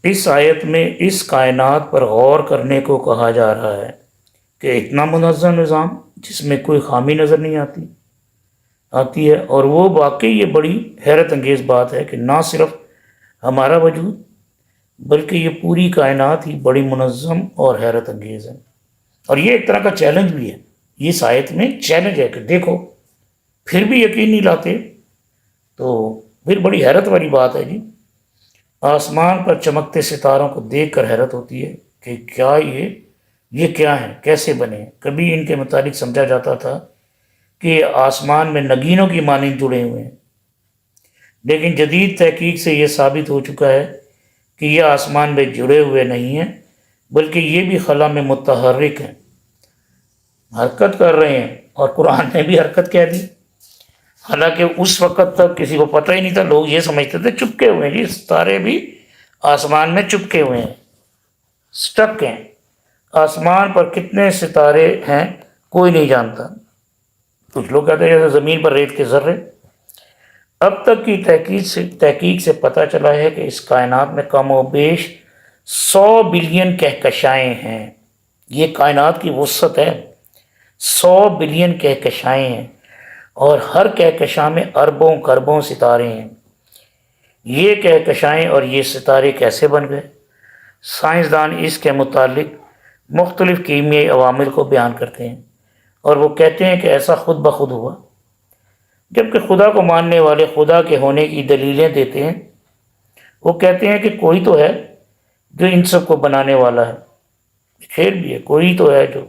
اس آیت میں اس کائنات پر غور کرنے کو کہا جا رہا ہے کہ اتنا منظم نظام جس میں کوئی خامی نظر نہیں آتی ہے، اور وہ واقعی یہ بڑی حیرت انگیز بات ہے کہ نہ صرف ہمارا وجود بلکہ یہ پوری کائنات ہی بڑی منظم اور حیرت انگیز ہے۔ اور یہ ایک طرح کا چیلنج بھی ہے، اس آیت میں چیلنج ہے کہ دیکھو پھر بھی یقین نہیں لاتے تو پھر بڑی حیرت والی بات ہے جی۔ آسمان پر چمکتے ستاروں کو دیکھ کر حیرت ہوتی ہے کہ کیا یہ کیا ہیں، کیسے بنے ہیں۔ کبھی ان کے متعلق سمجھا جاتا تھا کہ آسمان میں نگینوں کی مانند جڑے ہوئے ہیں، لیکن جدید تحقیق سے یہ ثابت ہو چکا ہے کہ یہ آسمان میں جڑے ہوئے نہیں ہیں، بلکہ یہ بھی خلا میں متحرک ہیں، حرکت کر رہے ہیں۔ اور قرآن نے بھی حرکت کہہ دی، حالانکہ اس وقت تک کسی کو پتہ ہی نہیں تھا، لوگ یہ سمجھتے تھے چپکے ہوئے ہیں جی، ستارے بھی آسمان میں چپکے ہوئے ہیں، سٹک ہیں۔ آسمان پر کتنے ستارے ہیں کوئی نہیں جانتا، کچھ لوگ کہتے ہیں جیسے زمین پر ریت کے ذرے۔ اب تک کی تحقیق سے پتہ چلا ہے کہ اس کائنات میں کم و بیش 100 بلین کہکشائیں ہیں۔ یہ کائنات کی وسعت ہے، 100 بلین کہکشائیں ہیں، اور ہر کہکشاں میں اربوں خربوں ستارے ہیں۔ یہ کہکشائیں اور یہ ستارے کیسے بن گئے؟ سائنسدان اس کے متعلق مختلف کیمیائی عوامل کو بیان کرتے ہیں، اور وہ کہتے ہیں کہ ایسا خود بخود ہوا۔ جبکہ خدا کو ماننے والے خدا کے ہونے کی دلیلیں دیتے ہیں، وہ کہتے ہیں کہ کوئی تو ہے جو ان سب کو بنانے والا ہے، خیر بھی ہے، کوئی تو ہے جو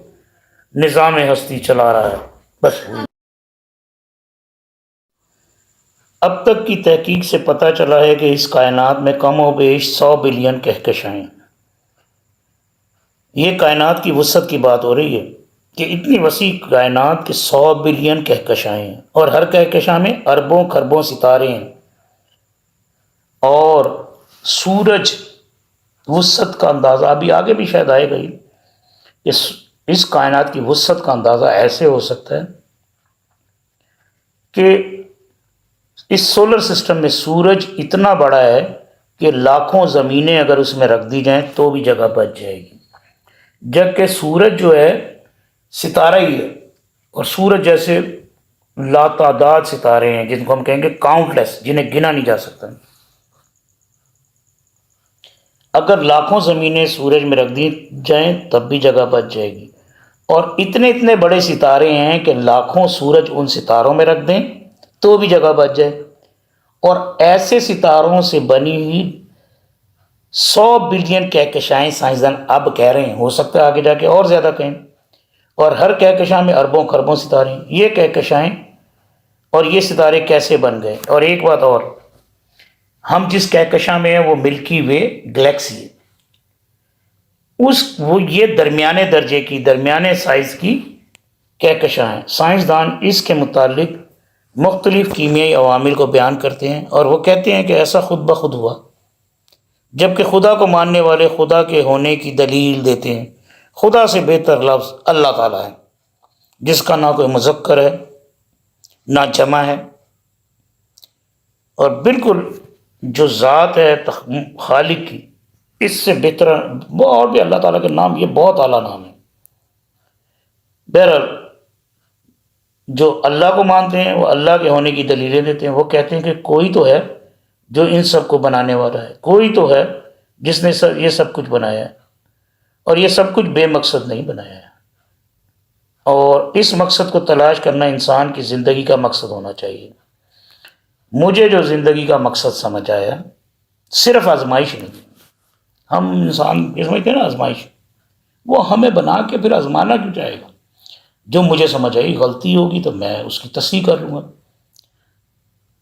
نظام ہستی چلا رہا ہے، بس وہی۔ اب تک کی تحقیق سے پتہ چلا ہے کہ اس کائنات میں کم و بیش 100 بلین کہکشائیں ہیں۔ یہ کائنات کی وسعت کی بات ہو رہی ہے کہ اتنی وسیع کائنات کے 100 بلین کہکشائیں ہیں، اور ہر کہکشاں میں اربوں خربوں ستارے ہیں۔ اور سورج وسعت کا اندازہ ابھی آگے بھی شاید آئے گا ہی، اس کائنات کی وسعت کا اندازہ ایسے ہو سکتا ہے کہ اس سولر سسٹم میں سورج اتنا بڑا ہے کہ لاکھوں زمینیں اگر اس میں رکھ دی جائیں تو بھی جگہ بچ جائے گی، جبکہ سورج جو ہے ستارہ ہی ہے، اور سورج جیسے لاتعداد ستارے ہیں جن کو ہم کہیں گے کاؤنٹ لیس، جنہیں گنا نہیں جا سکتا۔ اگر لاکھوں زمینیں سورج میں رکھ دی جائیں تب بھی جگہ بچ جائے گی، اور اتنے بڑے ستارے ہیں کہ لاکھوں سورج ان ستاروں میں رکھ دیں تو بھی جگہ بچ جائے۔ اور ایسے ستاروں سے بنی ہوئی 100 بلین کہکشائیں سائنسدان اب کہہ رہے ہیں، ہو سکتا ہے آگے جا کے اور زیادہ کہیں، اور ہر کہکشاں میں اربوں خربوں ستارے ہیں۔ یہ کہکشائیں اور یہ ستارے کیسے بن گئے؟ اور ایک بات اور، ہم جس کہکشاں میں ہیں وہ ملکی وے گلیکسی ہے، وہ یہ درمیانے درجے کی، درمیانے سائز کی کہکشاں ہیں۔ سائنسدان اس کے متعلق مختلف کیمیائی عوامل کو بیان کرتے ہیں، اور وہ کہتے ہیں کہ ایسا خود بخود ہوا، جبکہ خدا کو ماننے والے خدا کے ہونے کی دلیل دیتے ہیں۔ خدا سے بہتر لفظ اللہ تعالیٰ ہے، جس کا نہ کوئی مذکر ہے نہ جمع ہے، اور بالکل جو ذات ہے خالق کی، اس سے بہتر اور بھی اللہ تعالیٰ کے نام، یہ بہت اعلیٰ نام ہے۔ بہرحال جو اللہ کو مانتے ہیں وہ اللہ کے ہونے کی دلیلیں دیتے ہیں، وہ کہتے ہیں کہ کوئی تو ہے جو ان سب کو بنانے والا ہے، کوئی تو ہے جس نے یہ سب کچھ بنایا ہے، اور یہ سب کچھ بے مقصد نہیں بنایا ہے، اور اس مقصد کو تلاش کرنا انسان کی زندگی کا مقصد ہونا چاہیے۔ مجھے جو زندگی کا مقصد سمجھ آیا، صرف آزمائش نہیں، ہم انسان یہ سمجھتے ہیں نا آزمائش، وہ ہمیں بنا کے پھر آزمانا کیوں چاہے گا؟ جو مجھے سمجھ آئی غلطی ہوگی تو میں اس کی تصحیح کر لوں گا۔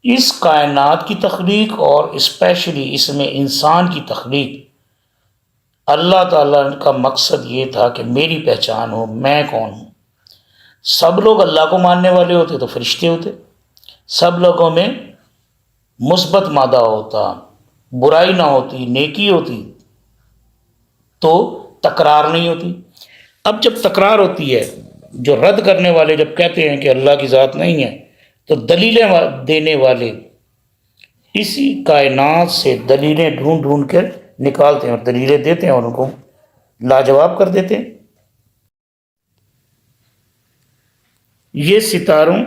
اس کائنات کی تخلیق اور اسپیشلی اس میں انسان کی تخلیق، اللہ تعالیٰ کا مقصد یہ تھا کہ میری پہچان ہو، میں کون ہوں۔ سب لوگ اللہ کو ماننے والے ہوتے تو فرشتے ہوتے، سب لوگوں میں مثبت مادہ ہوتا، برائی نہ ہوتی، نیکی ہوتی، تو تکرار نہیں ہوتی۔ اب جب تکرار ہوتی ہے، جو رد کرنے والے جب کہتے ہیں کہ اللہ کی ذات نہیں ہے، تو دلیلیں دینے والے اسی کائنات سے دلیلیں ڈھونڈ کر نکالتے ہیں اور دلیلیں دیتے ہیں اور ان کو لاجواب کر دیتے ہیں۔ یہ ستاروں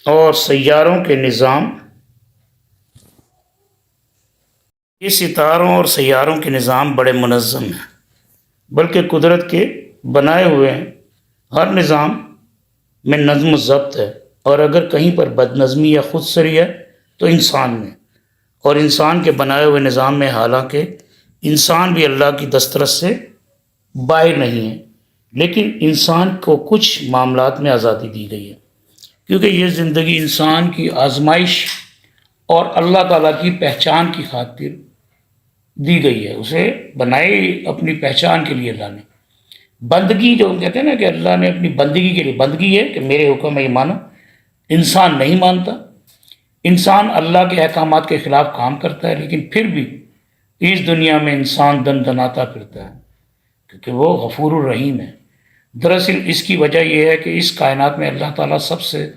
اور سیاروں کے نظام بڑے منظم ہیں، بلکہ قدرت کے بنائے ہوئے ہیں۔ ہر نظام میں نظم و ضبط ہے، اور اگر کہیں پر بد نظمی یا خود سری ہے تو انسان میں، اور انسان کے بنائے ہوئے نظام میں، حالانکہ انسان بھی اللہ کی دسترس سے باہر نہیں ہے، لیکن انسان کو کچھ معاملات میں آزادی دی گئی ہے، کیونکہ یہ زندگی انسان کی آزمائش اور اللہ تعالیٰ کی پہچان کی خاطر دی گئی ہے۔ اسے بنائی اپنی پہچان کے لیے اللہ نے۔ بندگی جو کہتے ہیں نا کہ اللہ نے اپنی بندگی کے لیے، بندگی ہے کہ میرے حکم ہے یہ مانو، انسان نہیں مانتا۔ انسان اللہ کے احکامات کے خلاف کام کرتا ہے، لیکن پھر بھی اس دنیا میں انسان دن دناتا پھرتا ہے، کیونکہ وہ غفور الرحیم ہے۔ دراصل اس کی وجہ یہ ہے کہ اس کائنات میں اللہ تعالیٰ سب سے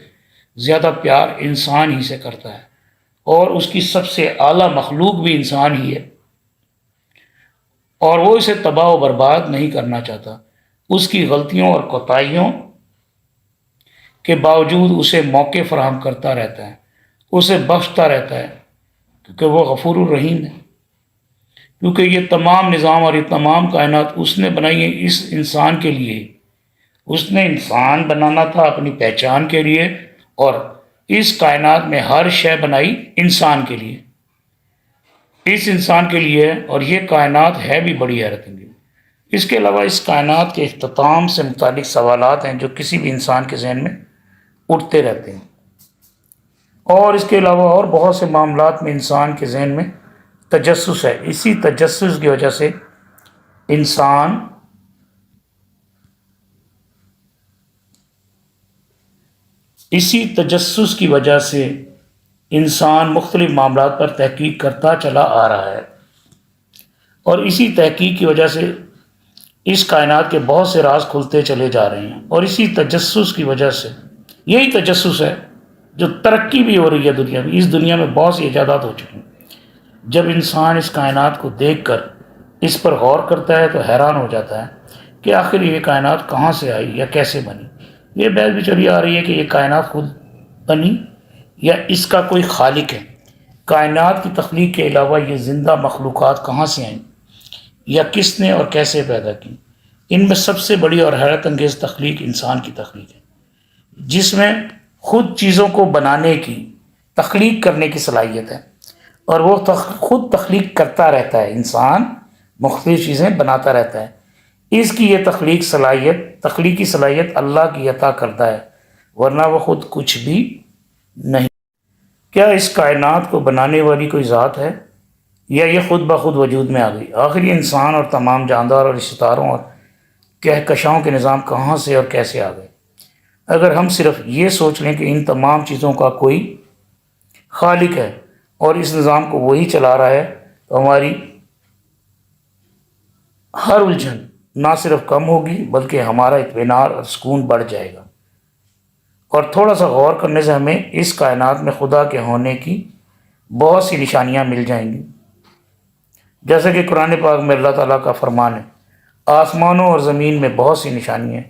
زیادہ پیار انسان ہی سے کرتا ہے، اور اس کی سب سے اعلیٰ مخلوق بھی انسان ہی ہے، اور وہ اسے تباہ و برباد نہیں کرنا چاہتا۔ اس کی غلطیوں اور کوتاہیوں کے باوجود اسے موقع فراہم کرتا رہتا ہے، اسے بخشتا رہتا ہے، کیونکہ وہ غفور الرحیم ہے۔ کیونکہ یہ تمام نظام اور یہ تمام کائنات اس نے بنائی ہے اس انسان کے لیے۔ اس نے انسان بنانا تھا اپنی پہچان کے لیے، اور اس کائنات میں ہر شے بنائی انسان کے لیے، اس انسان کے لیے، اور یہ کائنات ہے بھی بڑی حیرت انگیز۔ اس کے علاوہ اس کائنات کے اختتام سے متعلق سوالات ہیں جو کسی بھی انسان کے ذہن میں اٹھتے رہتے ہیں، اور اس کے علاوہ اور بہت سے معاملات میں انسان کے ذہن میں تجسس ہے۔ اسی تجسس کی وجہ سے انسان مختلف معاملات پر تحقیق کرتا چلا آ رہا ہے، اور اسی تحقیق کی وجہ سے اس کائنات کے بہت سے راز کھلتے چلے جا رہے ہیں، اور اسی تجسس کی وجہ سے، یہی تجسس ہے جو ترقی بھی ہو رہی ہے دنیا میں۔ اس دنیا میں بہت سی ایجادات ہو چکی ہیں۔ جب انسان اس کائنات کو دیکھ کر اس پر غور کرتا ہے تو حیران ہو جاتا ہے کہ آخر یہ کائنات کہاں سے آئی یا کیسے بنی۔ یہ بحث بھی چلی آ رہی ہے کہ یہ کائنات خود بنی یا اس کا کوئی خالق ہے۔ کائنات کی تخلیق کے علاوہ یہ زندہ مخلوقات کہاں سے آئیں یا کس نے اور کیسے پیدا کی۔ ان میں سب سے بڑی اور حیرت انگیز تخلیق انسان کی تخلیق ہے، جس میں خود چیزوں کو بنانے کی، تخلیق کرنے کی صلاحیت ہے، اور وہ خود تخلیق کرتا رہتا ہے۔ انسان مختلف چیزیں بناتا رہتا ہے۔ اس کی یہ تخلیقی صلاحیت اللہ کی عطا کردہ ہے، ورنہ وہ خود کچھ بھی نہیں۔ کیا اس کائنات کو بنانے والی کوئی ذات ہے، یا یہ خود بخود وجود میں آ گئی؟ آخر یہ انسان اور تمام جاندار اور ستاروں اور کہکشاؤں کے نظام کہاں سے اور کیسے آ گئے؟ اگر ہم صرف یہ سوچ لیں کہ ان تمام چیزوں کا کوئی خالق ہے اور اس نظام کو وہی چلا رہا ہے، تو ہماری ہر الجھن نہ صرف کم ہوگی بلکہ ہمارا اطمینان اور سکون بڑھ جائے گا۔ اور تھوڑا سا غور کرنے سے ہمیں اس کائنات میں خدا کے ہونے کی بہت سی نشانیاں مل جائیں گی، جیسے کہ قرآن پاک میں اللہ تعالیٰ کا فرمان ہے، آسمانوں اور زمین میں بہت سی نشانیاں ہیں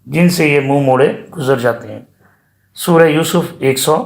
جن سے یہ منہ موڑے گزر جاتے ہیں۔ سورہ یوسف 100